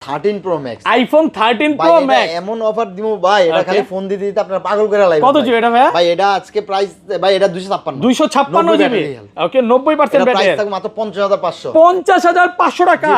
13 pro max. IPhone 13 pro max এমন offer দিমু ভাই, এটা খালি ফোন দিতে দিতে আপনারা পাগল করে লাইবেন। কত জিবি এটা ভাই? ভাই এটা আজকে প্রাইস ভাই এটা 256 জিবি। ওকে 90% ব্যাটারি। প্রাইস থাকবে মাত্র 50500। 50500 টাকা।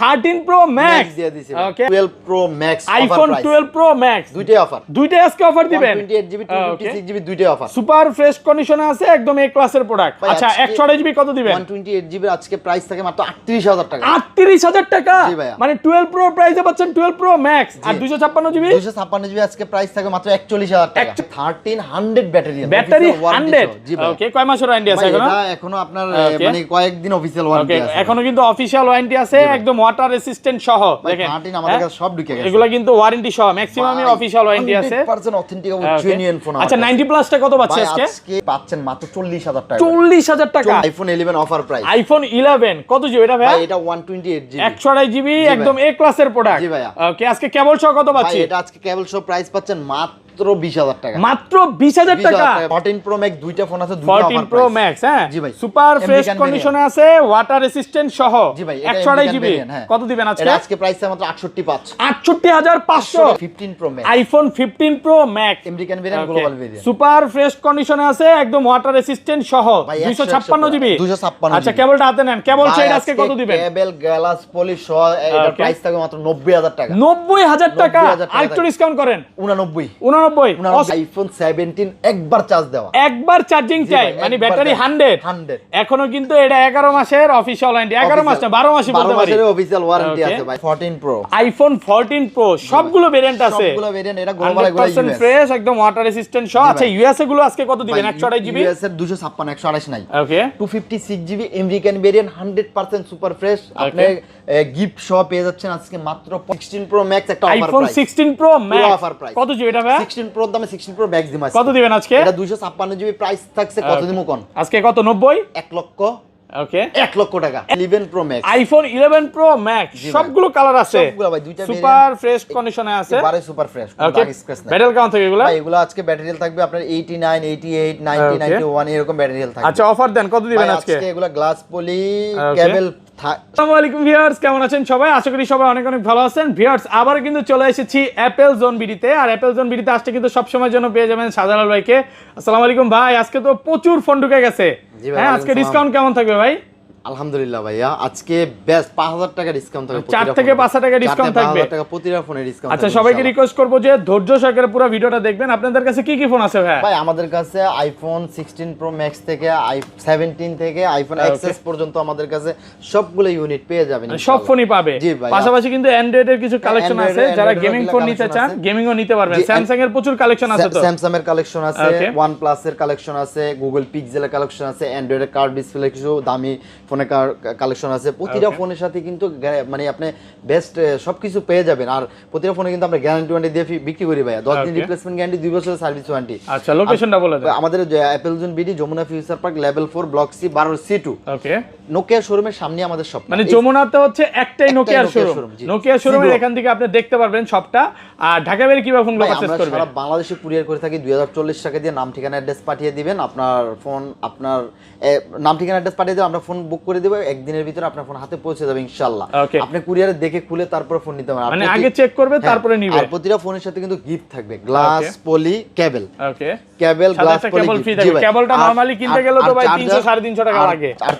13 প্রো ম্যাক্স দিয়ে দিছি। ওকে 12 pro max iPhone 12 pro max দুইটাই অফার। দুইটাই আজকে অফার দিবেন। 128 জিবি 256 জিবি দুইটাই অফার। সুপার ফ্রেশ কন্ডিশনে আছে, একদম এ ক্লাসের প্রোডাক্ট। আচ্ছা 128 জিবি কত দিবেন? 128 জিবি আজকে প্রাইস থাকে মাত্র 38000 টাকা। 38000 টাকা। জি ভাইয়া। মানে 12 প্রো প্রাইসে পাচ্ছেন 12 প্রো ম্যাক্স আর 256 জিবি। 256 জিবি আজকে প্রাইস থাকে মাত্র 41000 টাকা। 1300 ব্যাটারি। ব্যাটারি 100। ওকে কয় মাসের ওয়ারেন্টি আছে এখনো? এটা এখনো আপনার মানে কয়েকদিন অফিশিয়াল ওয়ারেন্টি আছে। এখনো কিন্তু অফিশিয়াল ওয়ারেন্টি আছে, একদম ওয়াটার রেসিস্ট্যান্ট সহ। দেখেন 13 আমাদের কাছে সব ঢুকে গেছে। এগুলা কিন্তু ওয়ারেন্টি সহ, ম্যাক্সিমামই অফিশিয়াল ওয়ারেন্টি আছে। 100% অথেন্টিক এবং জেনুইন ফোন। আচ্ছা 90 প্লাসটা কত পাচ্ছেন আজকে? আজকে পাচ্ছেন মাত্র 40000 টাকা। 40000 টাকা। IPhone 11 offer price. আইফোন 11 কত জিবি এটা ভাই? ভাই এটা 128 জিবি। 128 জিবি একদম এ ক্লাসের প্রোডাক্ট। জি ভাইয়া। ওকে আজকে কেবল সহ কত পাচ্ছি? ভাই এটা আজকে কেবল সহ প্রাইস পাচ্ছেন মাত্র 20000 টাকা। মাত্র 20000 টাকা। 14 প্রো ম্যাক্স দুইটা ফোন আছে, দুইটা অফার 14 প্রো ম্যাক্স হ্যাঁ জি ভাই। সুপার ফ্রেশ কন্ডিশনে আছে, ওয়াটার রেসিস্ট্যান্ট সহ। জি ভাই 128 জিবি কত দিবেন আজকে? এটা আজকে প্রাইস মাত্র 68500। 68500। 15 pro max iPhone 15 pro max American variant, global variant. Super fresh কন্ডিশনে আছে, একদম ওয়াটার রেসিস্ট্যান্ট সহ। 256 জিবি। 256 আচ্ছা কেবলটা হাতে নেন, কেবল সেট আজকে কত দিবেন? কেবল গ্লাস পলিশ সহ এটার প্রাইস থাকবে মাত্র 90000 টাকা। 90000 টাকা। আরেকটু ডিসকাউন্ট করেন। 89 89 আইফোন 17 একবার চার্জ দেওয়া, একবার চার্জিং টাইম মানে ব্যাটারি 100। এখনো কিন্তু এটা 11 মাসের অফিশিয়াল ওয়ারেন্টি। 11 মাস না 12 মাসই বলতে 12 পারি। মাসের অফিশিয়াল ওয়ারেন্টি আছে ভাই। 14 প্রো আইফোন 14 প্রো সবগুলো ভেরিয়েন্ট আছে। সবগুলো ভেরিয়েন্ট, এটা গ্লোবাল এগুলো 100% ফ্রেশ, একদম ওয়াটার রেসিস্ট্যান্ট সহ। আচ্ছা ইউএসএ গুলো আজকে কত দিবেন? 128 জিবি। ইউএস এর 256 128 নাই। ওকে 256 GB American variant 100% super fresh. আপনি গিফট সহ পেয়ে যাচ্ছেন আজকে মাত্র 16 প্রো ম্যাক্স একটা offer iPhone price. 16 pro max offer price কত জিবি এটা ভাই? 16 প্রো দামে 16 প্রো ম্যাক্স দিমাস কত দিবেন আজকে? এটা 256 জিবি প্রাইস থাকছে কত দিমু কোন? আজকে কত 90? 1 লক্ষ। ওকে 1 লক্ষ টাকা। 11 pro max iPhone 11 pro max সবগুলো কালার আছে, সবগুলো ভাই দুইটা সুপার ফ্রেশ কন্ডিশনে আছে, এবারে super fresh. Okay battery count থাকে এগুলো? ভাই এগুলো আজকে ব্যাটারি হেলথ থাকবে আপনার 89 88 90 91 এরকম ব্যাটারি হেলথ থাকবে। আচ্ছা অফার দেন, কত দিবেন আজকে? আজকে এগুলো গ্লাস পলি কেবল। আসসালামু আলাইকুম ভিউয়ার্স, কেমন আছেন সবাই? আশা করি সবাই অনেক অনেক ভালো আছেন। ভিউয়ার্স আবার কিন্তু চলে এসেছি অ্যাপেল জোন বিডিতে। আর অ্যাপেল জোন বিডিতে আসতে কিন্তু সবসময়ের জন্য পেয়ে যাবেন শাহজালাল ভাইকে। আসসালামু আলাইকুম ভাই, আজকে তো প্রচুর ফোন ঢুকে গেছে। হ্যাঁ আজকে ডিসকাউন্ট কেমন থাকবে ভাই? আলহামদুলিল্লাহ ভাইয়া আজকে বেস্ট 5000 টাকা ডিসকাউন্ট থাকবে। 4 থেকে 5000 টাকা ডিসকাউন্ট থাকবে। 5000 টাকা প্রতিটা ফোনে ডিসকাউন্ট। আচ্ছা সবাইকে রিকোয়েস্ট করব যে ধৈর্য সহকারে পুরো ভিডিওটা দেখবেন। আপনাদের কাছে কি কি ফোন আছে ভাই? ভাই আমাদের কাছে আইফোন 16 প্রো ম্যাক্স থেকে 17 থেকে আইফোন এক্সএস পর্যন্ত আমাদের কাছে সবগুলো ইউনিট পেয়ে যাবেন। সব ফোনই পাবে। পাশাপাশি কিন্তু অ্যান্ড্রয়েড এর কিছু কালেকশন আছে, যারা গেমিং ফোন নিতে চান গেমিংও নিতে পারবেন। স্যামসাং এর প্রচুর কালেকশন আছে, তো স্যামসাং এর কালেকশন আছে, OnePlus এর কালেকশন আছে, গুগল পিক্সেল এর কালেকশন আছে, অ্যান্ড্রয়েড এর কার্ভ ডিসপ্লে কিছু দামি ফোনের কালেকশন আছে। প্রতিটা ফোনের সাথে কিন্তু মানে আপনি বেস্ট সবকিছু পেয়ে যাবেন। আর প্রতিটা ফোনে কিন্তু আমরা গ্যারান্টি ওয়ারেন্টি দিয়ে বিক্রি করি ভাইয়া। 10 দিন রিপ্লেসমেন্ট গ্যারান্টি, 2 বছরের সার্ভিস ওয়ারেন্টি। আচ্ছা লোকেশনটা বলে দেন। আমাদের Apple Zone BD Jamuna Future Park level 4 block C 12 C2। Okay Nokia শোরুমের সামনে আমাদের শপ। মানে যমুনাতে হচ্ছে একটাই নোকিয়ার শোরুম। নোকিয়া শোরুমের এখান থেকে আপনি দেখতে পারবেন সবটা। আর ঢাকা বাইরে কিভাবে ফোনগুলো পারচেজ করবেন? আমরা সারা বাংলাদেশে কুরিয়ার করে থাকি। 2040 টাকা দিয়ে নাম ঠিকানা অ্যাড্রেস পাঠিয়ে দিবেন। আপনার ফোন আপনার নাম ঠিকানা অ্যাড্রেস পাঠিয়ে দেবেন, আমরা ফোন বুক করে দেব। একদিনের ভিতরে আপনার ফোন হাতে পৌঁছে যাবে ইনশাআল্লাহ। আপনি কুরিয়ারে দেখে খুলে তারপর ফোন নিতে পারবেন। মানে আগে চেক করবে তারপরে নিবে। আর প্রতিটা ফোনের সাথে কিন্তু গিফট থাকবে, glass poly cable. Okay cable glass poly gift. কেবলটা নরমালি কিনতে গেলে তো ভাই 300 350 টাকা লাগে। আর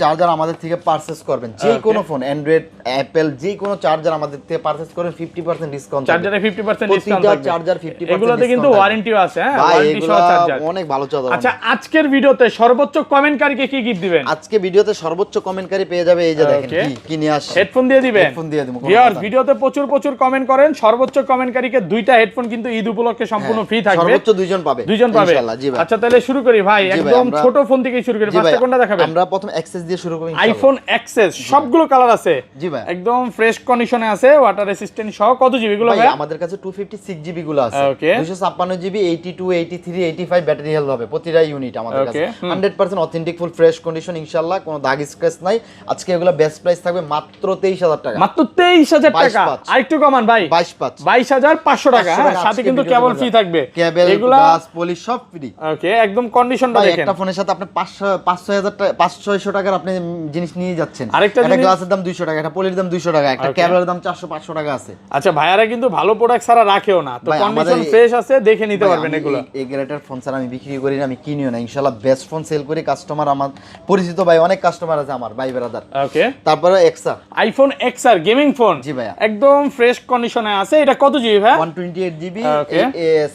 চার্জার আমাদের থেকে পারচেজ করবেন, যে কোনো ফোন অ্যান্ড্রয়েড অ্যাপল যে কোনো চার্জার আমাদের থেকে পারচেজ করেন 50% ডিসকাউন্ট। চার্জারে 50% ডিসকাউন্ট থাকবে। চার্জার 50% এগুলোতে কিন্তু ওয়ারেন্টিও আছে। হ্যাঁ ওয়ারেন্টি সহ চার্জার অনেক ভালো চার্জার। আচ্ছা আজকের ভিডিওতে সর্বোচ্চ কমেন্টকারীকে কি গিফট দিবেন? আজকে ভিডিওতে সর্বোচ্চ কমেন্টকারী পেয়ে যাবে এই যে দেখেন কি নিয়ে আসছে। হেডফোন দিয়ে দিবেন। হেডফোন দিয়ে দেব। ভিউয়ার্স ভিডিওতে প্রচুর কমেন্ট করেন, সর্বোচ্চ কমেন্টকারীকে দুইটা হেডফোন কিন্তু ঈদ উপলক্ষে সম্পূর্ণ ফ্রি থাকবে। সর্বোচ্চ দুইজন পাবে ইনশাআল্লাহ। জি ভাই। আচ্ছা তাহলে শুরু করি ভাই, একদম ছোট ফোন থেকে শুরু করি। ফার্স্টে কোনটা দেখাবেন? আমরা প্রথম এক্সেস দিয়ে শুরু করি। আইফোন এক্সএস সবগুলো কালার আছে। জি ভাই একদম ফ্রেশ কন্ডিশনে আছে, ওয়াটার রেসিস্ট্যান্ট সহ। কত জিবি গুলো ভাই? আমাদের কাছে 256 জিবি গুলো আছে। 256 জিবি 82 83 85 ব্যাটারি হেলথ হবে প্রতিটা ইউনিট আমাদের কাছে। 100% অথেন্টিক ফুল ফ্রেশ কন্ডিশন ইনশাআল্লাহ। ইনশাআল্লাহ, কোনো দাগ স্ক্র্যাচ নাই। আজকে এগুলো বেস্ট প্রাইস থাকবে মাত্র 23000 টাকা, মাত্র 23000 টাকা। আরেকটু কমান ভাই, 22500 টাকা। হ্যাঁ, সাথে কিন্তু কেবল ফ্রি থাকবে, কেবল, গ্লাস, পলিশ সব ফ্রি। ওকে, একদম কন্ডিশনটা দেখেন। একটা ফোনের সাথে আপনি 500-6000 টাকা 500-600 টাকার আপনি জিনিস নিয়ে যাচ্ছেন। আরেকটা একটা গ্লাসের দাম 200 টাকা, একটা পলির দাম 200 টাকা, একটা কেবলের দাম 400-500 টাকা আছে। আচ্ছা, ভাইয়ারা কিন্তু ভালো প্রোডাক্ট ছাড়া রাখেও না, তো কন্ডিশন ফ্রেশ আছে, দেখে নিতে পারবেন এগুলো। এই গ্রেটার ফোন ছাড়া আমি বিক্রি করি না, আমি কিনিও না। ইনশাআল্লাহ বেস্ট ফোন সেল করি। কাস্টমার আমার পরিচিত ভাই, অনেক কাস্টমার আছে আমার, ভাই ব্রাদার। ওকে, তারপরে XR, iPhone XR gaming phone. জি ভাইয়া, একদম ফ্রেশ কন্ডিশনে আছে। এটা কত জিবি ভাই? 128 জিবি,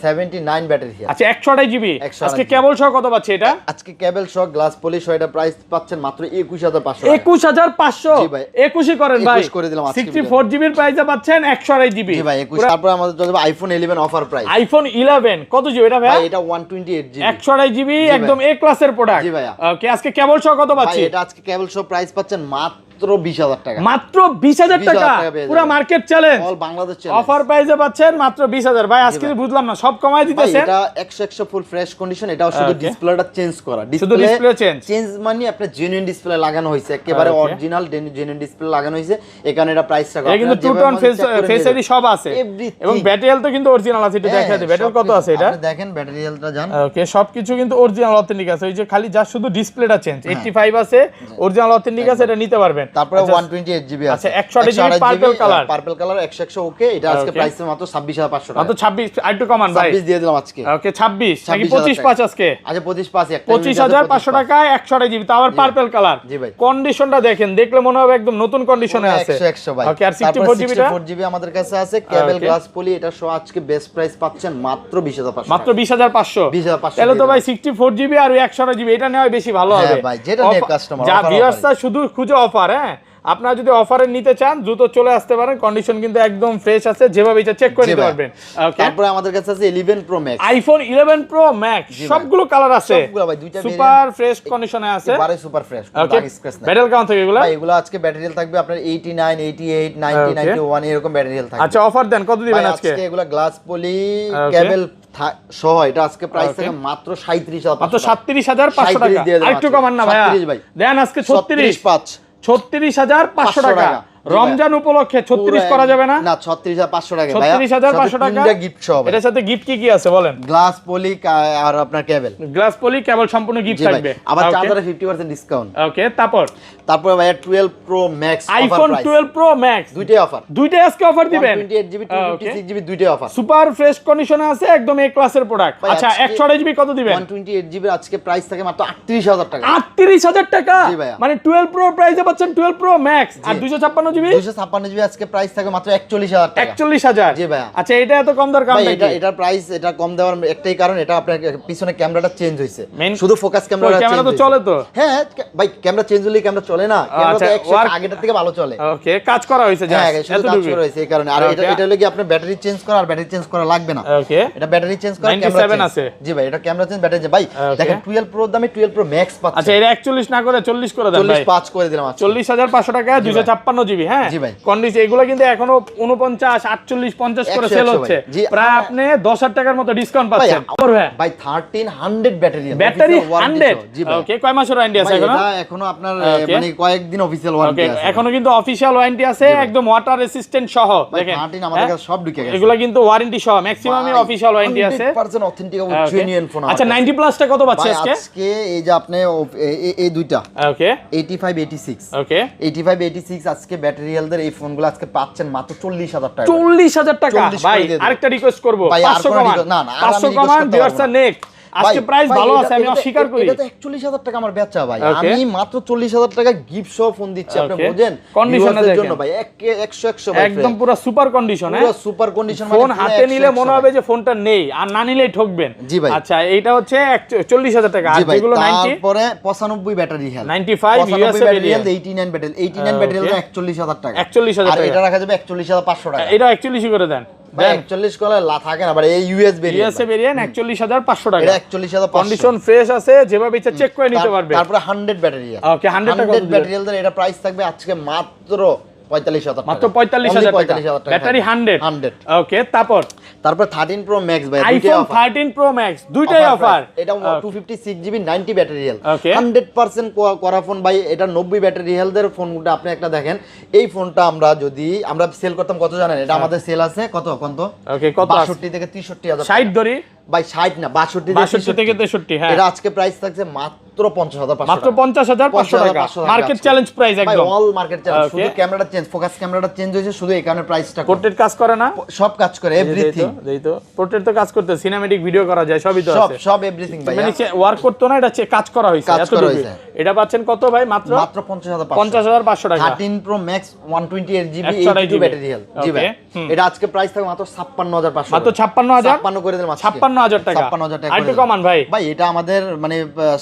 79 ব্যাটারি। আচ্ছা, 128 জিবি। আজকে কেবল সহ কত পাচ্ছে এটা? আজকে কেবল সহ গ্লাস পলিশ সহ এটা প্রাইস পাচ্ছেন মাত্র 21500 টাকা। 21500? জি ভাই, 21 করেন ভাই, 21 করে দিলাম। 64 জিবির প্রাইসে পাচ্ছেন 128 জিবি। জি ভাই, 21। তারপর আমাদের চলবে আইফোন 11 অফার প্রাইস। আইফোন 11 কত জিবি এটা ভাই? এটা 128 জিবি, 128 জিবি, একদম এ ক্লাসের প্রোডাক্ট। জি ভাইয়া। ওকে, আজকে কেবল সহ কত পাচ্ছি? এটা আজকে কেবল সহ প্রাইস পাচ্ছেন মাত্র 20000 টাকা। মাত্র 20000 টাকা, পুরো market challenge, all Bangladesh challenge. Offer প্রাইসে পাচ্ছেন মাত্র 20000। ভাই আজকে বুঝলাম না, সব কমায় দিতেছেন। এটা 100 ফুল ফ্রেশ কন্ডিশন। এটাও শুধু ডিসপ্লেটা চেঞ্জ করা, শুধু ডিসপ্লে চেঞ্জ মানে আপনার জেনুইন ডিসপ্লে লাগানো হয়েছে, একেবারে অরিজিনাল জেনুইন ডিসপ্লে লাগানো হয়েছে। এখানে এটা প্রাইসটা কত? এটা কিন্তু টু টোন ফেস আইডি সব আছে, এবং ব্যাটারি হেলথ তো কিন্তু অরিজিনাল আছে। একটু দেখাই দিই ব্যাটারি কত আছে এটা, আপনি দেখেন ব্যাটারি হেলথটা জান। ওকে, সবকিছু কিন্তু অরিজিনাল অথেন্টিক আছে। ওই যে খালি যা শুধু ডিসপ্লেটা চেঞ্জ, 85 আছে, অরিজিনাল অথেন্টিক আছে, এটা নিতে পারবেন। তারপরে 128 জিবি আছে। আচ্ছা, 128 GB purple colour, purple colour 100 ওকে। এটা আজকে প্রাইস মাত্র 26500 টাকা। মাত্র 26, আরেকটু কমান ভাই, 26 দিয়ে দিলাম আজকে। ওকে, 26 নাকি 25 আজকে? আচ্ছা 25 একটা 25500 টাকায় 128 জিবি, তাও আবার পার্পল কালার। জি ভাই, কন্ডিশনটা দেখেন, দেখলে মনে হবে একদম নতুন কন্ডিশনে আছে। 100 ভাই। ওকে, আর 64 জিবি আমাদের কাছে আছে, কেবল গ্লাস পলি। এটা সহ আজকে বেস্ট প্রাইস পাচ্ছেন মাত্র 20500, মাত্র 20500। 20500 তাহলে তো ভাই 64 জিবি আর 128 জিবি এটা নেওয়া বেশি ভালো হবে। হ্যাঁ ভাই, যেটা নিয়ে কাস্টমার যা ভিউয়ার্সরা শুধু খুঁজে অফার। হ্যাঁ, আপনারা যদি অফারে নিতে চান দ্রুত চলে আসতে পারেন, কন্ডিশন কিন্তু একদম ফ্রেশ আছে, যেভাবে ইচ্ছা চেক করে নিতে পারবেন। ওকে, তারপরে আমাদের কাছে আছে 11 pro max, iPhone 11 pro max, সবগুলো কালার আছে, সবগুলো ভাই, দুইটা সুপার ফ্রেশ কন্ডিশনে আছে, এবারে সুপার ফ্রেশ। ওকে, ব্যাটারি কাউন্ট থেকে এগুলো ভাই, এগুলো আজকে ব্যাটারি হেলথ থাকবে আপনার 89, 88, 90, 91 এরকম ব্যাটারি হেলথ থাকবে। আচ্ছা, অফার দেন, কত দিবেন আজকে? আজকে এগুলো গ্লাস পলি কেবল সহ এটা আজকে প্রাইস থাকে মাত্র 37000, মাত্র 37500 টাকা। আরেকটু কমান না ভাই, দেন আজকে 36500 টাকা। রমজান উপলক্ষে 36 করা যাবে না? না, 36500 টাকা ভাই, 36500 টাকা। তিনটা গিফট সহ। এটার সাথে গিফট কি কি আছে বলেন? গ্লাস পলি আর আপনার কেবল, গ্লাস পলি কেবল সম্পূর্ণ গিফট থাকবে, আবার চার্জারে 50% ডিসকাউন্ট। ওকে, তারপর ভাই 12 pro max, iPhone 12 pro max, দুইটাই অফার, দুইটাই আজকে অফার দিবেন। 128 জিবি 256 জিবি দুইটাই অফার, সুপার ফ্রেশ কন্ডিশনে আছে, একদম এ ক্লাসের প্রোডাক্ট। আচ্ছা, 128 জিবি কত দিবেন? 128 জিবি আজকে প্রাইস থাকে মাত্র 38000 টাকা। 38000 টাকা, মানে 12 প্রো প্রাইসে পাচ্ছেন 12 প্রো ম্যাক্স। আর 256 জিবি, 256 জিবি আজকে প্রাইস থাকে মাত্র 41000 টাকা। 41000? জি ভাই। আচ্ছা, এটা এত কম দর কারণ এটা এটার প্রাইস এটা কম দেওয়ার একটাই কারণ, এটা আপনার পিছনে ক্যামেরাটা চেঞ্জ হইছে, শুধু ফোকাস ক্যামেরাটা ক্যামেরা তো চলে তো। হ্যাঁ ভাই, ক্যামেরা চেঞ্জ হলে ক্যামেরা চলে না, ক্যামেরা তো 100 আগেরটার থেকে ভালো চলে। ওকে, কাজ করা হইছে যা এত কাজ করা হইছে এই কারণে। আর এটা হলো কি আপনার ব্যাটারি চেঞ্জ করা, আর ব্যাটারি চেঞ্জ করা লাগবে না। ওকে, এটা ব্যাটারি চেঞ্জ করা, 97 আছে। জি ভাই, এটা ক্যামেরা চেঞ্জ, ব্যাটারি চেঞ্জ। ভাই দেখেন 12 প্রো দামে 12 প্রো ম্যাক্স পাচ্ছেন। আচ্ছা, এটা 41 না করে 40 করে দেন ভাই। 45 করে দিলাম আজকে, 40500 টাকা, 256 জিবি। হ্যাঁ জি ভাই, কন্ডিশন এগুলো কিন্তু এখনো 49, 48, 50 করে সেল হচ্ছে, প্রায় আপনি 10000 টাকার মতো ডিসকাউন্ট পাচ্ছেন। ভাই 1300 ব্যাটারি, ব্যাটারি 100। জি ভাই। ওকে, কয় মাসের ওয়ারেন্টি আছে এখনো? এটা এখনো আপনার মানে কয়েকদিন অফিশিয়াল ওয়ারেন্টি আছে। এখনো কিন্তু অফিশিয়াল ওয়ারেন্টি আছে, একদম ওয়াটার রেসিস্ট্যান্ট সহ। দেখেন 13 আমাদের কাছে সব ঢুকে গেছে, এগুলো কিন্তু ওয়ারেন্টি সহ, ম্যাক্সিমামই অফিশিয়াল ওয়ারেন্টি আছে। 100% অথেন্টিক এবং জেনুইন ফোন। আচ্ছা, 90 প্লাসটা কত পাচ্ছে আজকে? আজকে এই যে আপনি এই দুইটা, ওকে, 85 86, ওকে, 85 86 আজকে ব্যাটারি হেলথের এই ফোনগুলো আজকে পাচ্ছেন মাত্র 40000 টাকা। 40000 টাকা ভাই। আরেকটা রিকোয়েস্ট করব, 500 কমান, না 500 কমান, ভিউয়ার্স আর নেক। আজকে প্রাইস ভালো আছে, আমি অস্বীকার করি। এটা তো 41000 টাকা আমার বেচা ভাই, আমি মাত্র 40000 টাকা গিফট সহ ফোন দিচ্ছি, আপনি বুঝেন কন্ডিশনের জন্য ভাই 100 ভাই, একদম পুরো সুপার কন্ডিশন। পুরো সুপার কন্ডিশন, মানে ফোন হাতে নিলে মনে হবে যে ফোনটা নেই, আর না নিলেই ঠকবেন। জি ভাই। আচ্ছা, এইটা হচ্ছে 40000 টাকা, আর যেগুলো 90, তারপরে 95 battery health, 95 USA variant, 89 battery, 89 battery health 41000 টাকা, 41000 আর টাকা। এটা রাখা যাবে 41500 টাকা। এটা 41 করে দেন ভাই, 41 কলে থাকে না, এই ইউএসএ ভেরিয়েন্ট 41500 টাকা। এটা 41500, কন্ডিশন ফ্রেশ আছে, যেভাবে ইচ্ছা চেক করে নিতে পারবে। তারপরে 100 ব্যাটারি, ওকে, 100 টাকা ব্যাটারি হেলথের এটা প্রাইস থাকবে আজকে মাত্র 45,000 মাত্র 45,000 টাকা, ব্যাটারি 100। ওকে, তারপর 13 Pro Max ভাই, আইফোন 13 Pro Max দুইটাই অফার। এটা 256GB 90 ব্যাটারি হেলথ, Okay. 100% করা ফোন ভাই। এটা 90 ব্যাটারি হেলথের ফোনটা আপনি একটা দেখেন। এই ফোনটা আমরা সেল করতাম কত জানেন? এটা আমাদের সেল আছে কত ওকে, কত 62 থেকে 63,000 60 ধরি ভাই, 60 না 62 থেকে 63। হ্যাঁ, এটা আজকে প্রাইস থাকছে মাত্র 50,500, মাত্র 50,500 টাকা, মার্কেট চ্যালেঞ্জ প্রাইস একদম। All market challenge. শুধু ক্যামেরাটা চেঞ্জ, ফোকাস ক্যামেরাটা চেঞ্জ হয়েছে, শুধু এই কারণে প্রাইসটা পোর্ট্রেট কাজ করে না? সব কাজ করে, এভরিথিং। দেই তো পোর্ট্রেট তো কাজ করতে, সিনেম্যাটিক ভিডিও করা যায়, সবই তো আছে, সব এভরিথিং ভাই। মানে ওয়ার্ক করতে না, এটা কাজ করা হয়েছে, কাজ করা এতটুকু। হয়েছে। এটা পাচ্ছেন কত ভাই? মাত্র 50,500 টাকা। 13 Pro Max 128GB 128GB 82 battery health. জি ভাই, এটা আজকে প্রাইস থাকবে মাত্র 56,500, মাত্র 56,000, 56 করে দিলাম আজকে, 56,000 টাকা। 56,000 টাকা। আর একটু কমান ভাই। ভাই এটা আমাদের মানে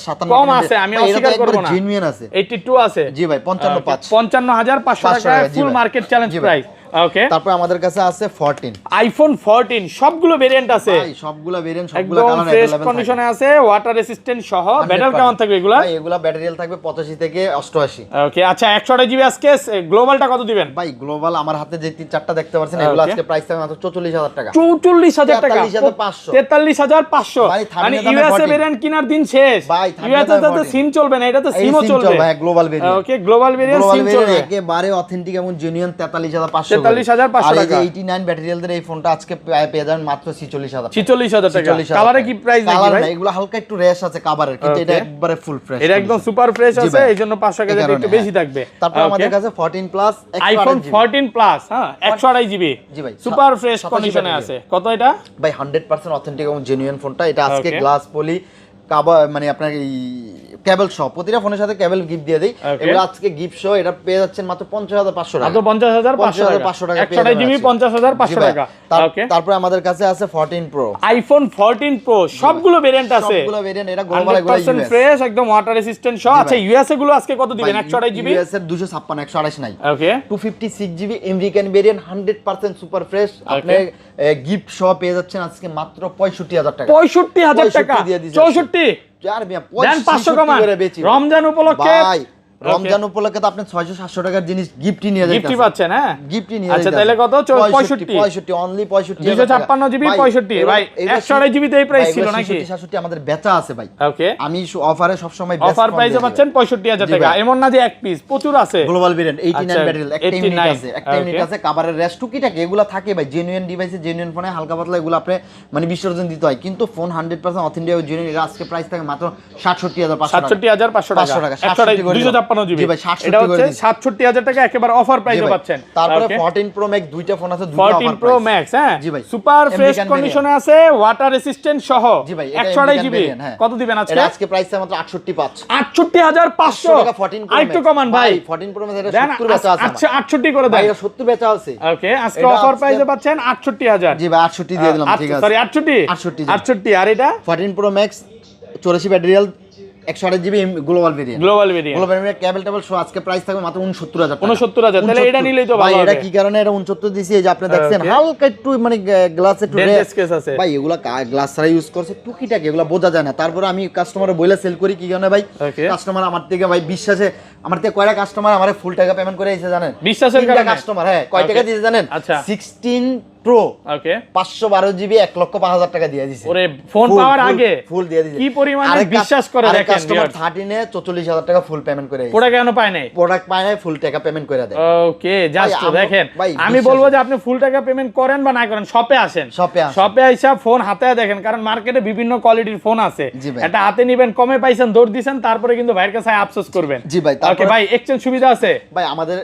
57 কম আছে, আমি অস্বীকার করব না, জেনুইন আছে। 82 আছে। জি ভাই, 55,500 টাকা ফুল মার্কেট চ্যালেঞ্জ প্রাইস। ওকে, তারপর আমাদের কাছে আছে 14 আইফোন 14 সবগুলো ভেরিয়েন্ট আছে ভাই, সবগুলো ভেরিয়েন্ট, সবগুলো একদম কালার ফ্রেশ अवेलेबल কন্ডিশনে আছে, ওয়াটার রেসিস্ট্যান্ট সহ। ব্যাটারি কেমন থাকবে এগুলা? ভাই এগুলা ব্যাটারি হেলথ থাকবে 85 থেকে 88। ওকে, আচ্ছা 128GB আজকে গ্লোবালটা কত দিবেন? ভাই গ্লোবাল আমার হাতে যে 3-4টা দেখতে পাচ্ছেন, এগুলো আজকে প্রাইস থাকবে মাত্র 44,000 টাকা, 44,000 টাকা, 43,500। 43,500। ভাই, মানে 13 দামে ইউএসএ 14 ভেরিয়েন্ট কেনার দিন শেষ। ভাই, 13 ইউএসএ দামে তো 14 সিম চলবে না, এটাতে এই সিমও সিম চলবে। ভাই, গ্লোবাল ভেরিয়েন্ট। ওকে, গ্লোবাল ভেরিয়েন্ট সিম চলবে, একেবারে অথেন্টিক এবং জেনুইন 43,500। 43,500 আর এই যে টাকা। 89 ব্যাটারি হেলথের এই ফোনটা আজকে পেয়ে যাবেন মাত্র 46,000 টাকা। 46,000 টাকা। 46,000 কালারে কি প্রাইস নাকি কালার ভাই? না, এগুলো হালকা একটু রেশ আছে কাভারের, কিন্তু এটা একবারে ফুল ফ্রেশ, এটা একদম সুপার ফ্রেশ জি আছে, ভাই। এইজন্য 500 টাকা একটু বেশি থাকবে। তারপর আমাদের কাছে 14 প্লাস আইফোন 14 প্লাস, হ্যাঁ 128GB জি ভাই, সুপার ফ্রেশ 87 কন্ডিশনে ব্যাটারি। আছে। কত এটা? ভাই 100% অথেন্টিক এবং জেনুইন ফোনটা। এটা আজকে Okay. গ্লাস পলি মানে আপনার এই কেবল সহ প্রতিটা ফোনের সাথে কেবল গিফট দিয়ে দেই। Okay. এগুলো আজকে গিফট সহ এটা পেয়ে যাচ্ছেন মাত্র 50,500 টাকা। মাত্র 50,500 টাকা। 128GB 50,500 টাকা। ওকে, তারপর আমাদের কাছে আছে 14 প্রো, আইফোন 14 প্রো সবগুলো ভেরিয়েন্ট আছে, সবগুলো ভেরিয়েন্ট। এটা গ্লোবাল, এগুলো 100% ফ্রেশ একদম ওয়াটার রেসিস্ট্যান্ট সহ। আচ্ছা ইউএসএ গুলো আজকে কত দিবেন? 128GB ইউএস এর 256 128 নাই। ওকে, 256GB American variant 100% super fresh. আপনি গিফট সহ পেয়ে যাচ্ছেন আজকে মাত্র 65,000 টাকা। 65,000 টাকা, 64 আর মিয়া দেন 500 কমান। করে বেচি রমজান উপলক্ষে ভাই, রমজান উপলক্ষে তো আপনি 600-700 টাকার জিনিস গিফটই নিয়ে যাচ্ছেন, গিফটই পাচ্ছেন। হ্যাঁ, গিফটই নিয়ে আচ্ছা যাচ্ছেন। তাহলে কত? 65 অনলি 65 256GB 65 ভাই, 128GB তে এই প্রাইস ছিল নাকি? 66 আমাদের বেচা আছে ভাই। ওকে, আমি অফারে সব সময় অফার প্রাইসে পাচ্ছেন 65,000 টাকা। এমন না যে এক পিস, প্রচুর আছে। গ্লোবাল ভেরিয়েন্ট 89 আচ্ছা, ব্যাটারি, একটা ইউনিট 89 আছে, একটা ইউনিট আছে। কভারের রেস্ট টুকিটাকি এগুলো থাকে ভাই, জেনুইন ডিভাইসে জেনুইন ফোনে হালকা পাতলা এগুলো আপনি মানে বিসর্জন দিতে হয়, কিন্তু ফোন 100% অথেন্টিক এবং জেনুইন। এর আজকে প্রাইস থাকে মাত্র 67,500 টাকা। 67,500 টাকা। 256GB জি ভাই, 67 এটা হচ্ছে 67,000 টাকা একেবারে অফার প্রাইসে পাচ্ছেন। তারপরে Okay. 14 প্রো ম্যাক্স দুইটা ফোন আছে, দুইটা 14 অফার প্রো প্রাইস। ম্যাক্স, হ্যাঁ জি ভাই, সুপার ফ্রেশ American কন্ডিশনে আছে, ওয়াটার রেসিস্ট্যান্ট সহ। জি ভাই, এটা 128GB American variant, কত দিবেন আজকে? এটা আজকে প্রাইস আছে মাত্র 68,500 68,500 টাকা। 14 প্রো আরেকটু কমান ভাই, 14 প্রো ম্যাক্স এটা দেন 70 বেচা আছে আমার। 68 করে ভাই দেন। এটা 70 বেচা আছে। ওকে, আজকে এটা অফার আজকে- প্রাইসে পাচ্ছেন 68,000। জি ভাই, 68 দিয়ে দিলাম, ঠিক আছে। সরি 68 68 68 আর এটা 14 Pro Max 84 battery health 128GB global variant. Global variant global variant cable table সহ আজকে প্রাইস থাকবে মাত্র 69,000 টাকা। 69,000 তাহলে এটা নিলেই তো ভাই, ভালো এটা হবে। কি কারণে এটা 69 দিছি? এই যে আপনি দেখছেন Okay. হালকা একটু মানে গ্লাস একটু Dent রেস scratch আছে। ভাই, এগুলা গ্লাস ছাড়া ইউজ করছে টুকিটাকি, এগুলা বোঝা যায় না। তারপরে আমি কাস্টমারে বইলা সেল করি কি কারণে ভাই? Okay. কাস্টমার আমার থেকে ভাই বিশ্বাসে, আমার থেকে কয়টা কাস্টমার আমারে ফুল টাকা পেমেন্ট করে এসে জানেন? বিশ্বাসের কারণে? কাস্টমার, হ্যাঁ, কয় টাকা Okay. দিয়েছে জানেন? আচ্ছা। 16 প্রো ওকে, 512GB 1,05,000 টাকা দিয়ে দিয়েছে। ওরে ফোন পাওয়ার আগে ফুল দিয়ে দিয়েছে। কি পরিমাণে বিশ্বাস করে দেখেন। কাস্টমার 13 এ 44,000 টাকা ফুল পেমেন্ট করে প্রোডাক্ট কেন পায় নাই? প্রোডাক্ট পায় না, ফুল টাকা পেমেন্ট করে দেয়। ওকে, জাস্ট ভাই, দেখেন ভাই, আমি বিশ্বাস- বলবো যে আপনি ফুল টাকা পেমেন্ট করেন বা না করেন, শপে আসেন। শপে আসেন। শপে আইসা ফোন হাতে দেখেন, কারণ মার্কেটে বিভিন্ন কোয়ালিটির ফোন আছে। জি ভাই। এটা হাতে নিবেন, কমে পাইছেন, দৌড় দিছেন, তারপরে কিন্তু ভাইয়ের কাছে আফসোস করবেন। জি ভাই, ওকে তারপরে- ভাই, এক্সচেঞ্জ সুবিধা আছে? ভাই আমাদের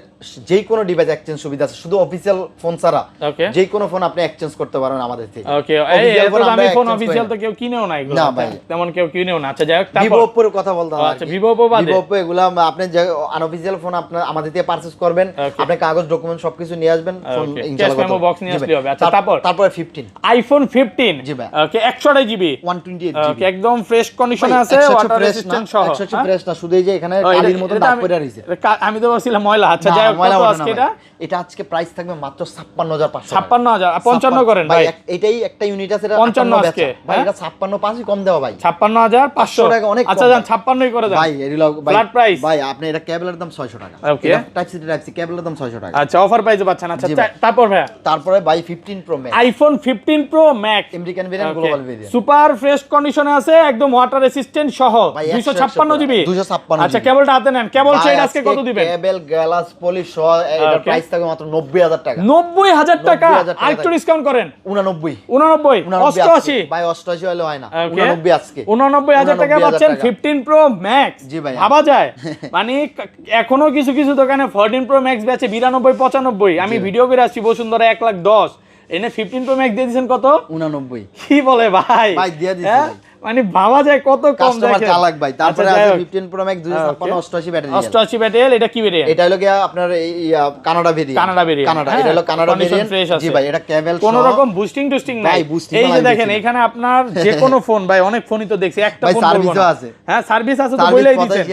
যে কোনো ডিভাইস এক্সচেঞ্জ সুবিধা আছে, শুধু অফিসিয়াল ফোন ছাড়া ওকে। যে কোনো ফোন আপনি এক্সচেঞ্জ করতে পারেন আমাদের থেকে। ওকে, এই Official এত phone আমরা দামি ফোন exchange অফিশিয়াল করি তো কেউ কিনেও না এগুলো। না ভাই। তেমন কেউ কিনেও না। আচ্ছা যাই হোক, ভিভো তারপর ওপ্পোর কথা বলতে হবে। আচ্ছা, ভিভো ওপ্পো বাদে? ভিভো ওপ্পো এগুলা আপনি যে আনঅফিসিয়াল ফোন আপনার আমাদের থেকে পারচেজ করবেন, Okay. আপনি কাগজ ডকুমেন্ট সবকিছু নিয়ে আসবেন, ফোন Okay. ইনশাআল্লাহ Cash memo box নিয়ে আসলেই হবে। আচ্ছা, তারপর 15 আইফোন 15 জি ভাই। ওকে 128GB 128GB ওকে, একদম ফ্রেশ কন্ডিশনে আছে, ওয়াটার রেজিস্ট্যান্ট সহ। 100 ফ্রেশ না, শুধু এই যে এখানে ও, কালির মতো এটা দাগ আমি- পড়ে রইছে। আমি তো বলছিলাম ময়লা। আচ্ছা না, যাই হোক, ময়লা কত ওঠে না আজকে ভাই। এটা? এটা আজকে প্রাইস থাকবে মাত্র 56,500 56,000 55 করেন ভাই, এটাই একটা ইউনিট আছে, এটা 55 আজকে ভাই, এটা 56 5ই কম দেওয়া ভাই, 56500 টাকা অনেক। আচ্ছা জান 56ই করে দেন ভাই, এরিলো ভাই, ফ্ল্যাট প্রাইস ভাই আপনি এটা কেবলের দাম 600 টাকা, ওকে, টাইপ সি কেবলের দাম 600 টাকা। আচ্ছা অফার প্রাইসে পাচ্ছেন। আচ্ছা তারপর ভাই, তারপরে ভাই 15 pro max, iPhone 15 pro max American variant, global variant, super fresh কন্ডিশনে আছে, একদম ওয়াটার রেসিস্ট্যান্ট সহ, 256 জিবি। 256 আচ্ছা কেবলটা হাতে নেন, কেবল সেট আজকে কত দিবেন? কেবল গ্লাস পলিশ সহ এটার প্রাইস থাকবে মাত্র 90000 টাকা। 90000 টাকা, আরেকটু ডিসকাউন্ট করেন, 89 88 ভাই, 88 হলে হয় না, 89 আজকে, 99000 টাকা পাচ্ছেন 15 প্রো ম্যাক্স। জি ভাই, ভাবা যায় মানে এখনো কিছু কিছু দোকানে 14 প্রো ম্যাক্স বেচে 92 95। আমি ভিডিও করে আসছি বসুন্ধরা 1,10,000, এনে 15 প্রো ম্যাক্স দিয়ে দিয়েছেন কত? 89। কি বলে ভাই, ভাই দিয়ে দিছি ভাই, মানে ভাবা যায় কত কম। কাস্টমার দেখেন চালাক ভাই। তারপরে আছে 15 প্রো ম্যাক্স 256 88 ব্যাটারি, 88 ব্যাটারি। এটা কি ভেরিয়েন্ট? এটা হলো গিয়া আপনার এই কানাডা ভেরিয়েন্ট, কানাডা, এটা হলো কানাডা ভেরিয়েন্ট। জি ভাই, এটা কেবল কোন রকম বুস্টিং টুস্টিং নাই। এই যে দেখেন এখানে আপনার যে কোনো ফোন ভাই, অনেক ফোনই তো দেখছি, একটা ফোন বলবো না। হ্যাঁ সার্ভিস আছে তো বলেই দিয়েছেন।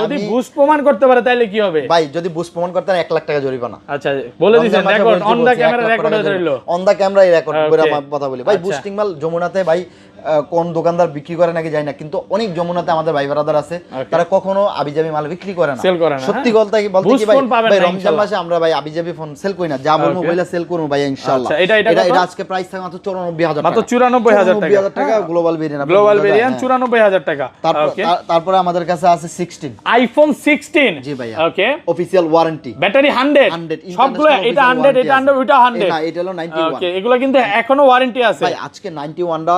যদি বুস্ট প্রমাণ করতে পারে তাহলে কি হবে ভাই? যদি বুস্ট প্রমাণ করতে 1 লাখ টাকা জরিমানা। আচ্ছা বলে দিয়েছেন, record on the camera record হয়ে রইলো, অন দা ক্যামেরাই রেকর্ড করে কথা বলি ভাই। বুস্টিং মাল যমুনাতে ভাই কোন দোকানদার বিক্রি করে নাকি জানি না, কিন্তু অনেক যমুনাতে আমাদের ভাই ব্রাদার আছে, তারা কখনো আবিজাবি মাল বিক্রি করে না, সেল করে না। সত্যি বলতে কি ভাই, রমজান মাসে আমরা ভাই আবিজাবি ফোন সেল করি না, যা বলবো বইলা সেল করব ভাই ইনশাআল্লাহ। এটা আজকে প্রাইস থাকে মাত্র 94000 টাকা, মাত্র 94000 টাকা। গ্লোবাল ভেরিয়েন্ট, 94000 টাকা। তারপরে আমাদের কাছে আছে 16 আইফোন 16। জি ভাই, ওকে, অফিশিয়াল ওয়ারেন্টি, ব্যাটারি 100 সবগুলো, এটা 100, এটা 100, ওইটা 100 না, এটা হলো 91। ওকে, এগুলো কিন্তু এখনো ওয়ারেন্টি আছে ভাই। আজকে 91 টা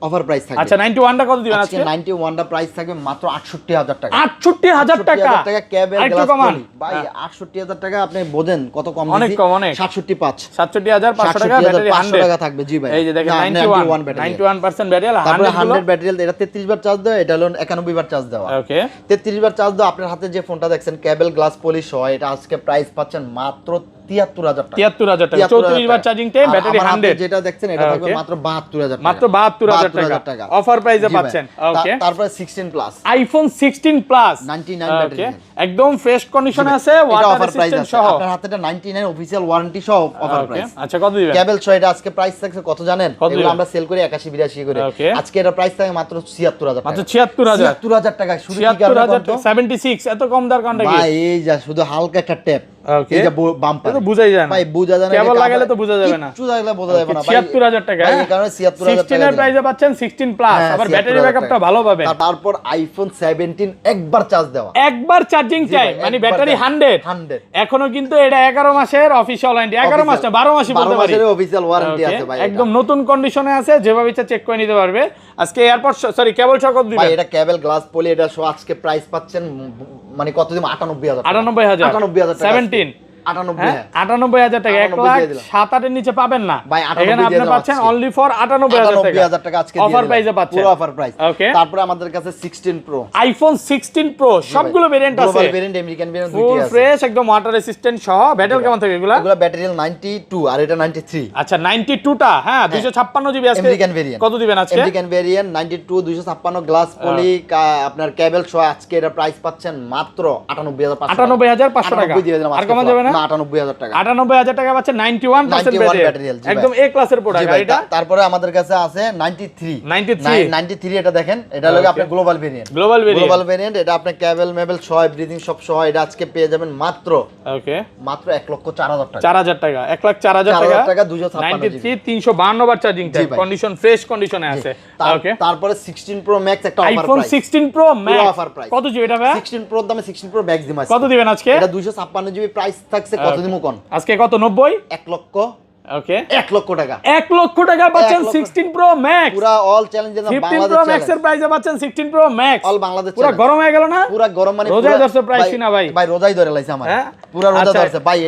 অফার প্রাইস থাকবে। আচ্ছা 91 টা কত দিবেন আজকে? 91 টা প্রাইস থাকবে মাত্র 68000 টাকা। 68000 টাকা কেবল গ্লাস পলি ভাই, 68000 টাকা আপনি বোঝেন কত কম দিছি? অনেক কম, অনেক। 67500 টাকা, ব্যাটারি 500 টাকা থাকবে। জি ভাই, এই যে দেখেন 91% ব্যাটারি, তারপরে 100 ব্যাটারি, এটা 33 বার চার্জ দেওয়া, এটা হলো 91 বার চার্জ দেওয়া। ওকে, 33 বার চার্জ দেওয়া। আপনার হাতে যে ফোনটা দেখছেন কেবল গ্লাস পলিশ হয়, এটা আজকে প্রাইস পাচ্ছেন মাত্র 73000 টাকা। 73000 টাকা, 34 বার চার্জিং টাইম, ব্যাটারি 100। যেটা দেখছেন এটা থাকবে মাত্র 72000 টাকা, মাত্র 72000 টাকা অফার প্রাইসে পাচ্ছেন। ওকে, তারপরে 16 প্লাস, আইফোন 16 প্লাস 99 ব্যাটারি, একদম ফ্রেশ কন্ডিশনে আছে, ওয়াটার রেসিস্ট্যান্ট সহ। আপনার হাতে এটা 99 অফিশিয়াল ওয়ারেন্টি সহ অফার প্রাইস। আচ্ছা কত দিবেন? কেবল সহ এটা আজকে প্রাইস থাকছে কত জানেন? এগুলো আমরা সেল করি 81 82 করে, আজকে এটা প্রাইস থাকে মাত্র 76000 টাকা। মাত্র 76000 টাকা। শুধু কি কারণে? 76 এত কম দার কোনটা কি ভাই? এই যা শুধু হালকা একটা ট্যাপ, ওকে, এই যে বাম্পার, এটা বুঝাই যায় না ভাই, বুঝা যায় না, কেবল লাগালে তো বুঝা যাবে না, কিছু লাগালে বোঝা যাবে না ভাই। 76000 টাকা, ভাই এই কারণে 76000 টাকা 16 এর প্রাইসে পাচ্ছেন 16 প্লাস, আবার ব্যাটারি ব্যাকআপটা ভালো পাবেন। তারপর আইফোন 17 একবার চার্জ দেওয়া, একবার চার্জিং টাইম, মানে ব্যাটারি 100। এখনো কিন্তু এটা 11 মাসের অফিশিয়াল ওয়ারেন্টি, 11 মাস না 12 মাসই বলতে পারি, 12 মাসের অফিশিয়াল ওয়ারেন্টি আছে ভাই। একদম নতুন কন্ডিশনে আছে, যেভাবে ইচ্ছা চেক করে নিতে পারবে। আজকে এয়ারপড সরি কেবল সহ কত দিবেন ভাই? এটা কেবল গ্লাস পলি, এটা সহ আজকে প্রাইস পাচ্ছেন মানে কত দিন? 98000 টাকা। 98000 টাকা। 17 98 98000 টাকা, 1,07,800 এর নিচে পাবেন না ভাই। এখানে আপনি পাচ্ছেন অনলি ফর 98000 টাকা আজকে অফার প্রাইসে পাচ্ছেন, পুরো অফার প্রাইস। ওকে, তারপরে আমাদের কাছে 16 প্রো, আইফোন 16 প্রো সবগুলো ভেরিয়েন্ট আছে, গ্লোবাল ভেরিয়েন্ট, আমেরিকান ভেরিয়েন্ট দুটো ফুল আছে, ফ্রেশ একদম ওয়াটার রেসিস্ট্যান্ট সহ। ব্যাটারি কেমন থাকে এগুলা? এগুলা ব্যাটারি 92 আর এটা 93। আচ্ছা 92 টা, হ্যাঁ 256 জিবি আজকে আমেরিকান ভেরিয়েন্ট। কত দিবেন আজকে? আমেরিকান ভেরিয়েন্ট 92 256 গ্লাস পলি, আপনার কেবল সহ আজকে এটা প্রাইস পাচ্ছেন মাত্র 98500 টাকা। আর কমা যাবে না? 98000 টাকা। 98000 টাকা পাচ্ছেন 91% ব্যাটারি, একদম এ ক্লাসের প্রোডাক্ট। আর এটা তারপরে আমাদের কাছে আছে 93 এটা দেখেন, এটা হলো আপনার গ্লোবাল ভেরিয়েন্ট, গ্লোবাল ভেরিয়েন্ট। এটা আপনি কেবল মেবল সহ এভরিথিং সব সহ এটা আজকে পেয়ে যাবেন মাত্র 1,04,000 টাকা। 4000 টাকা, 1,04,000 টাকা 256 352 বার চার্জিং টাইম, কন্ডিশন ফ্রেশ কন্ডিশনে আছে। ওকে, তারপরে 16 প্রো ম্যাক্স একটা offer iPhone price, 16 pro max offer price কত জিবি এটা ভাই? 16 প্রো দামে 16 প্রো ম্যাক্স দিমাস কত দিবেন আজকে? এটা 256 জিবি প্রাইস থাকছে, কত দিমু কোন আজকে কত? 90 1 লক্ষ। ওকে, 1 লক্ষ টাকা, 1 লক্ষ টাকা পাচ্ছেন 16 প্রো ম্যাক্স, পুরো অল চ্যালেঞ্জের 15 প্রো ম্যাক্স এর প্রাইসে পাচ্ছেন 16 প্রো ম্যাক্স, অল বাংলাদেশ পুরো গরম হয়ে গেল না? পুরো গরম, মানে রোজাই ধরছে প্রাইস না ভাই? ভাই রোজাই ধরে লাইছে আমার, পুরো রোজা ধরছে ভাই।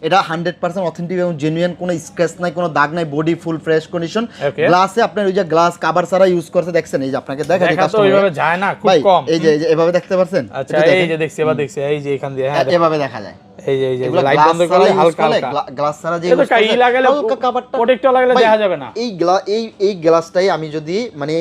এটা 100% অথেন্টিক এবং জেনুইন, কোনো স্ক্র্যাচ নাই, কোনো দাগ নাই, বডি ফুল ফ্রেশ কন্ডিশন। গ্লাসে আপনার ওই যে গ্লাস কভার ছাড়া ইউজ করতে দেখছেন, এই যে আপনাকে দেখা তো ওইভাবে যায় না, খুব কম। এই যে এভাবে দেখতে পাচ্ছেন? আচ্ছা এই যে দেখছি, এবার দেখছি, এই যে এখান দিয়ে, হ্যাঁ এভাবে দেখা যায়। এই যে লাইট বন্ধ করলে হালকা হালকা গ্লাস ছাড়া যে এটা কাই লাগালে হালকা কভারটা প্রোটেক্টর লাগালে দেখা যাবে না। এই গ্লাসটাই আমি যদি মানে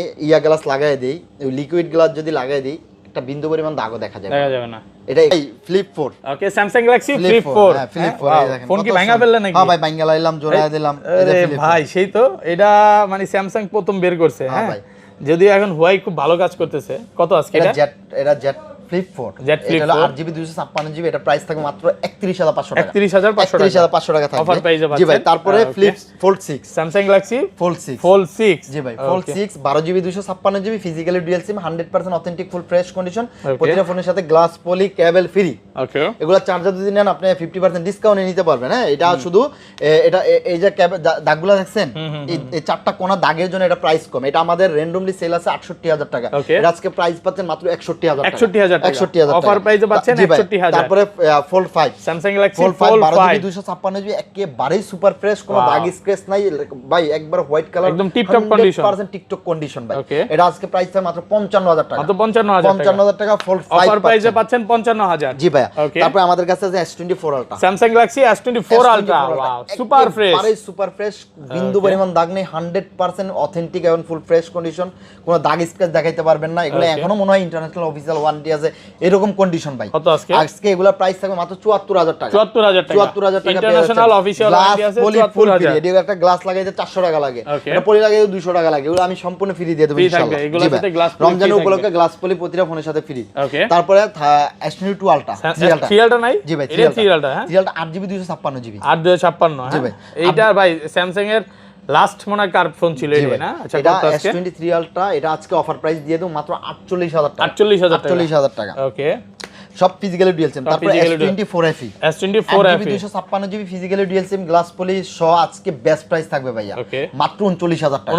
গ্লাস লাগায় দেই, লিকুইড গ্লাস যদি লাগায় দেই, একটা বিন্দু পরিমাণ দাগও দেখা যাবে না। এটা ফ্লিপ 4। ওকে, স্যামসাং গ্যালাক্সি ফ্লিপ 4। হ্যাঁ ফ্লিপ 4 এই দেখেন। ফোন কি ভাঙা ফেললেন নাকি? হ্যাঁ ভাই ভাঙা লাইলাম, জোড়ায় দিলাম। আরে ভাই সেই তো, এটা মানে স্যামসাং প্রথম বের করছে। হ্যাঁ ভাই, যদিও এখন হুয়াই খুব ভালো কাজ করতেছে। কত আজকে এটা জেট ফ্লিপ 4, এটা হলো 8GB 256GB, এটা প্রাইস থাকবে মাত্র 31500 টাকা। 31500 টাকা থাকবে অফার প্রাইসে পাচ্ছেন। জি ভাই, তারপরে flip fold 6, Samsung Galaxy fold 6, fold 6 জি ভাই, fold 6 12GB 256GB, physically dual SIM, 100% authentic full fresh condition, প্রতিটা ফোনের সাথে গ্লাস পলি কেবল ফ্রি। ওকে, এগুলা চার্জার যদি নেন আপনি 50% ডিসকাউন্টে নিতে পারবেন। হ্যাঁ, এটা শুধু এটা এই যে দাগগুলো দেখছেন, এই চারটা কোণা দাগের জন্য এটা প্রাইস কম। এটা আমাদের র্যান্ডমলি সেল আছে 68000 টাকা, এটা আজকে প্রাইস পাচ্ছেন মাত্র 61000 টাকা। 61000 টাকা অফার প্রাইসে পাচ্ছেন 61000। তারপরে fold 5, Samsung Galaxy fold 5 fold 12GB 256GB, একেবারে সুপার ফ্রেশ, কোনো দাগ স্ক্র্যাচ নাই ভাই, একবার হোয়াইট কালার, একদম টিপটপ কন্ডিশন, 100% টিকটক কন্ডিশন ভাই। এটা আজকে প্রাইস থাকে মাত্র 55000 টাকা, মাত্র 55000 টাকা। ফোল্ড 5 অফার প্রাইসে পাচ্ছেন 55000। জি ভাই। তারপরে আমাদের কাছে আছে S24 ultra, Samsung Galaxy S24 ultra, wow super fresh, আরে সুপার ফ্রেশ, বিন্দু পরিমাণ দাগ নেই, 100% অথেন্টিক এবং ফুল ফ্রেশ কন্ডিশন, কোনো দাগ স্ক্র্যাচ দেখাইতে পারবেন না। এগুলো এখনো মনে হয় ইন্টারন্যাশনাল অফিশিয়াল ওয়ারেন্টি আছে, এরকম কন্ডিশন ভাই। কত আজকে? আজকে এগুলা প্রাইস থাকবে মাত্র 74000 টাকা। 74000 টাকা ইন্টারন্যাশনাল অফিশিয়াল ওয়ারেন্টি আছে 74000। এদিকে একটা গ্লাস লাগাইতে 400 টাকা লাগে, এটা পলি লাগাইতে 200 টাকা লাগে। এগুলো আমি সম্পূর্ণ ফ্রি দিয়ে দেব ইনশাআল্লাহ। এগুলোর সাথে গ্লাস পলি, রমজানের উপলক্ষে গ্লাস পলি প্রতিটা ফোনের সাথে ফ্রি। তারপরে S22 আলট্রা, 3 আলট্রা নাই? জি ভাই, এটা 3 আলট্রা, হ্যাঁ 3 আলট্রা 8GB 256GB, 8256। জি ভাই, এইটা ভাই স্যামসাং এর লাস্ট মনে হয় কার ফোন ছিল এটা না? আচ্ছা, এটা কত আজকে? S23 আলট্রা, এটা আজকে অফার প্রাইস দিয়ে দেব মাত্র 48000 টাকা। 48000 টাকা। ওকে, সব ফিজিক্যালি ডুয়াল সিম। তারপর S24 FE, S24 FE 256GB physically dual SIM, glass poly সহ আজকে বেস্ট প্রাইস থাকবে ভাইয়া, মাত্র 39000 টাকা।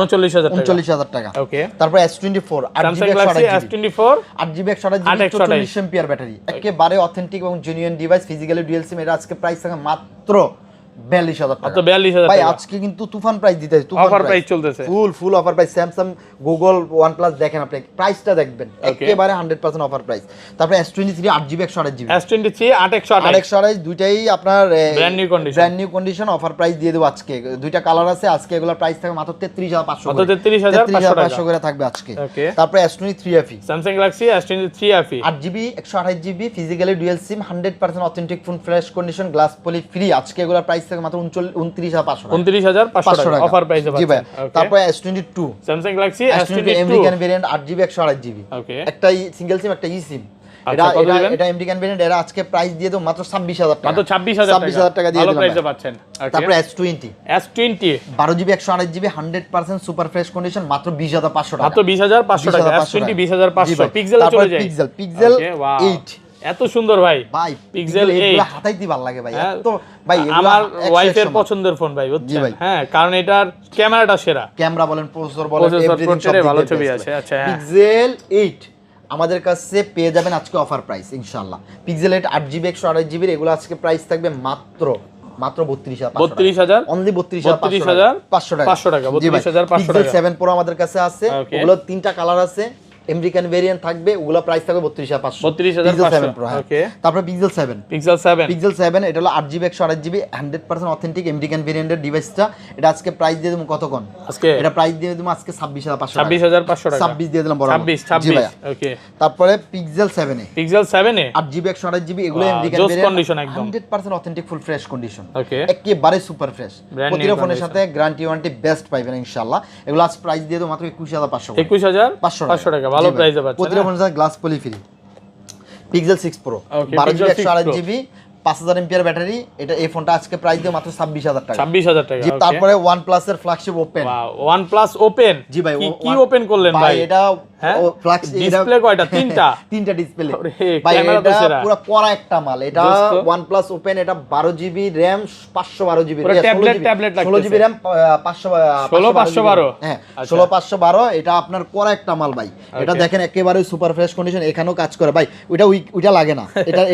39000 টাকা। ওকে, তারপর S24 Samsung Galaxy S24 8GB 128GB 44 ampere battery, একেবারে অথেন্টিক এবং জেনুইন ডিভাইস, ফিজিক্যালি ডুয়াল সিম। এটা আজকে প্রাইস থাকে মাত্র 42000 টাকা। 42000 ভাই আজকে কিন্তু তুফান প্রাইস দিতেছে, তুফান অফার প্রাইস চলতেছে, full offer price. Samsung, Google, OnePlus দেখেন আপনি প্রাইসটা দেখবেন, একেবারে 100% অফার প্রাইস। তারপর S23 8GB 128GB, S23 828 দুইটাই আপনার brand new condition offer price দিয়ে দেব আজকে। দুইটা কালার আছে আজকে, এগুলোর প্রাইস থাকে মাত্র 33500, মাত্র 33500 করে থাকবে আজকে। তারপর S23 FE, Samsung Galaxy S23 FE 8GB 128GB physically dual SIM, 100% authentic full fresh condition, glass poly free. আজকে এগুলোর প্রাইস থাকে মাত্র 29500 টাকা অফার প্রাইসে জি ভাই। পাচ্ছেন। তারপর S22 Samsung Galaxy S22 American variant 8GB 128GB, ওকে, একটা সিঙ্গেল সিম একটা ই সিম। এটা আমেরিকান ভেরিয়েন্ট, এরা আজকে প্রাইস দিয়ে দেব মাত্র 26000 টাকা, মাত্র 26000 টাকা দিয়ে ভালো দিলাম প্রাইসে পাচ্ছেন। তারপর S20 12GB 128GB 100% super fresh condition, মাত্র 20500 টাকা, মাত্র 20500 টাকা। S20 20500 পিক্সেল চলে যায়। পিক্সেল 8 এত সুন্দর ভাই, ভাই পিক্সেল 8 এগুলো হাতাইতে ভালো লাগে ভাই, এত ভাই আমার ওয়াইফের পছন্দের ফোন ভাই, বুঝছেন? হ্যাঁ, কারণ এটার ক্যামেরাটা সেরা, ক্যামেরা বলেন, প্রসেসর বলেন, এভরিথিং সব ভালো ছবি আছে। আচ্ছা, পিক্সেল 8 আমাদের কাছে পেয়ে যাবেন আজকে অফার প্রাইস ইনশাআল্লাহ। পিক্সেল 8 8GB 128GB, এগুলো আজকে প্রাইস থাকবে মাত্র 32500, অনলি 32500 টাকা। 32500 টাকা। 7 Pro আমাদের কাছে আছে, ওগুলো তিনটা কালার আছে, আমেরিকান ভেরিয়েন্ট থাকবে, ওগুলো প্রাইস থাকবে 32500 Pro। ওকে, তারপর পিক্সেল 7 এটা হলো 8GB 128GB 100% অথেন্টিক আমেরিকান ভেরিয়েন্টের ডিভাইসটা। এটা আজকে প্রাইস দিয়ে দেবো কত কোন আজকে? এটা প্রাইস দিয়ে দেবো আজকে 26500 টাকা। 26 দিয়ে দিলাম, বরাবর 26। ওকে, তারপরে পিক্সেল 7 8GB 128GB, এগুলো American variant 100% authentic full fresh condition, একেবারে সুপার ফ্রেশ, প্রতিটা ফোনের সাথে গ্যারান্টি ওয়ারেন্টি বেস্ট পাইবেন ইনশাআল্লাহ। এগুলো আজ প্রাইস দিয়ে দেবো মাত্র 21500 টাকা, ভালো প্রাইসে পাচ্ছেন। প্রতিটা ফোনের সাথে glass poly free. Pixel 6 Pro 12GB 128GB 5000 এমপিআর ব্যাটারি, এটা এই ফোনটা আজকে প্রাইস দিয়ে মাত্র 26000 টাকা। 26000 টাকা। তারপরে OnePlus এর ফ্ল্যাগশিপ ওপেন, OnePlus ওপেন, জি ভাই, কি ওপেন করলেন ভাই? এটা ফ্ল্যাগশিপ, ডিসপ্লে কয়টা? তিনটা ডিসপ্লে ভাই, এটা পুরো করা একটা মাল। এটা OnePlus ওপেন, এটা 12GB RAM 512GB, tablet 16GB RAM 512, হ্যাঁ 16512, এটা আপনার করা একটা মাল ভাই। এটা দেখেন একেবারে সুপার ফ্রেশ কন্ডিশন, এখানেও কাজ করে ভাই, ওইটা লাগে না,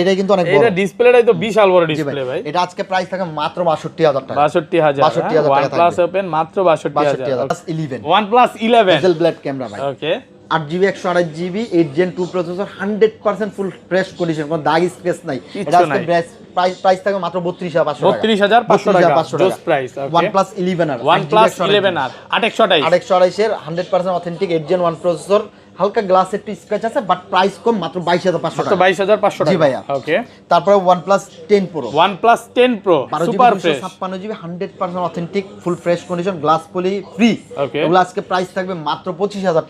এটা কিন্তু অনেক বড়। এটা ডিসপ্লেটাই তো বিশাল বড় ডিসপ্লে ভাই। এটা আজকে প্রাইস থাকে মাত্র 62000 টাকা। 62000 OnePlus ওপেন মাত্র 62000। OnePlus 11 বেজেল ব্ল্যাক ক্যামেরা ভাই, ওকে, 8GB 128GB 8 Gen 2 প্রসেসর, 100% ফুল ফ্রেশ কন্ডিশন, কোনো দাগ স্ক্র্যাচ নাই। এটা আজকে প্রাইস থাকে মাত্র 32500 টাকা, জোস প্রাইস। OnePlus 11R 828 এর 100% অথেন্টিক 8 Gen 1 প্রসেসর, হালকা গ্লাস একটু স্ক্র্যাচ আছে, বাট প্রাইস কম, মাত্র 22,500 তো টাকা। 22,500 টাকা। জি ভাইয়া। ওকে, তারপরে OnePlus 10 Pro, OnePlus 10 Pro 12 GB super fresh. 256 GB 100% authentic full fresh condition, glass poly free. Okay, এগুলো আজকে প্রাইস থাকবে মাত্র 25,000 টাকা।